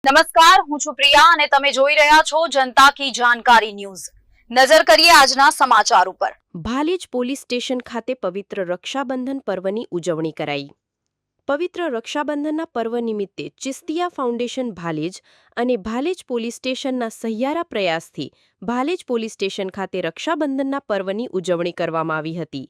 નમસ્કાર, હું છું પ્રિયા અને તમે જોઈ રહ્યા છો જનતા કી જાણકારી ન્યૂઝ। નજર કરીએ આજના સમાચાર ઉપર। ભાલેજ પોલીસ સ્ટેશન ખાતે પવિત્ર રક્ષાબંધન પર્વની ઉજવણી કરાઈ। પવિત્ર રક્ષાબંધનના પર્વ નિમિત્તે ચિસ્તિયા ફાઉન્ડેશન ભાલેજ અને ભાલેજ પોલીસ સ્ટેશનના સહિયારા પ્રયાસથી ભાલેજ પોલીસ સ્ટેશન ખાતે રક્ષાબંધનના પર્વની ઉજવણી કરવામાં આવી હતી।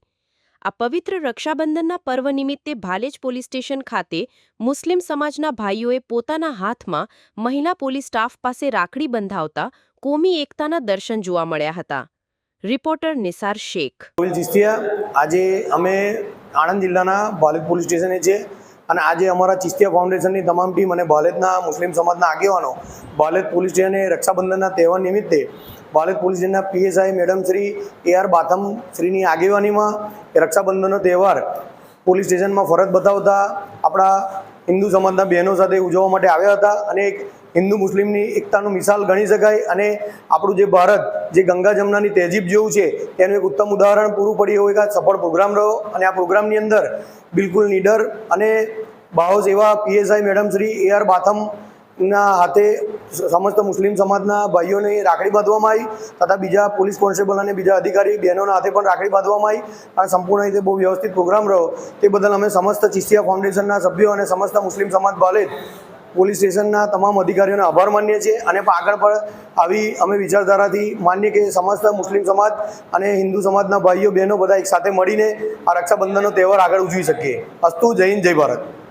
આ પવિત્ર રક્ષાબંધનના પર્વ નિમિત્તે ભાલેજ પોલીસ સ્ટેશન ખાતે મુસ્લિમ સમાજના ભાઈઓએ પોતાના હાથમાં મહિલા પોલીસ સ્ટાફ પાસે રાખડી બંધાવતા કોમી એકતાના દર્શન જોવા મળ્યા હતા। રિપોર્ટર નિસાર શેખ। ચિસ્તિયા આજે અમે આણંદ જિલ્લાના ભાલેજ પોલીસ સ્ટેશને છે અને આજે અમારા ચિસ્તિયા ફાઉન્ડેશનની તમામ ટીમ અને ભાલેજના મુસ્લિમ સમાજના આગેવાનો ભાલેજ પોલીસ સ્ટેશને રક્ષાબંધનના તહેવાર નિમિત્તે ભાલેજ પોલીસ સ્ટેશનના પીએસઆઈ મેડમ શ્રી AR બાથમ શ્રીની આગેવાનીમાં રક્ષાબંધનનો તહેવાર પોલીસ સ્ટેશનમાં ફરજ બતાવતા આપણા હિન્દુ સમાજના બહેનો સાથે ઉજવવા માટે આવ્યા હતા અને એક હિન્દુ મુસ્લિમની એકતાનું મિસાલ ગણી શકાય અને આપણું જે ભારત જે ગંગા જમનાની તહેજીબ જેવું છે તેનું એક ઉત્તમ ઉદાહરણ પૂરું પડ્યું હોય કે સફળ પ્રોગ્રામ રહ્યો અને આ પ્રોગ્રામની અંદર બિલકુલ નીડર અને બાહોશ એવા પીએસઆઈ મેડમ શ્રી AR બાથમના હાથે સમસ્ત મુસ્લિમ સમાજના ભાઈઓને રાખડી બાંધવામાં આવી તથા બીજા પોલીસ કોન્સ્ટેબલ અને બીજા અધિકારી બહેનોના હાથે પણ રાખડી બાંધવામાં આવી અને સંપૂર્ણ રીતે બહુ વ્યવસ્થિત પ્રોગ્રામ રહ્યો તે બદલ અમે સમસ્ત ચિસ્તિયા ફાઉન્ડેશનના સભ્યો અને સમસ્ત મુસ્લિમ સમાજ ભાલેજ પોલીસ સ્ટેશનના તમામ અધિકારીઓને આભાર માનીએ છીએ અને આગળ પણ આવી અમે વિચારધારાથી માનીએ કે સમસ્ત મુસ્લિમ સમાજ અને હિન્દુ સમાજના ભાઈઓ બહેનો બધા એક સાથે મળીને આ રક્ષાબંધનનો તહેવાર આગળ ઉજવી શકીએ। અસ્તુ, જય હિન્દ, જય ભારત।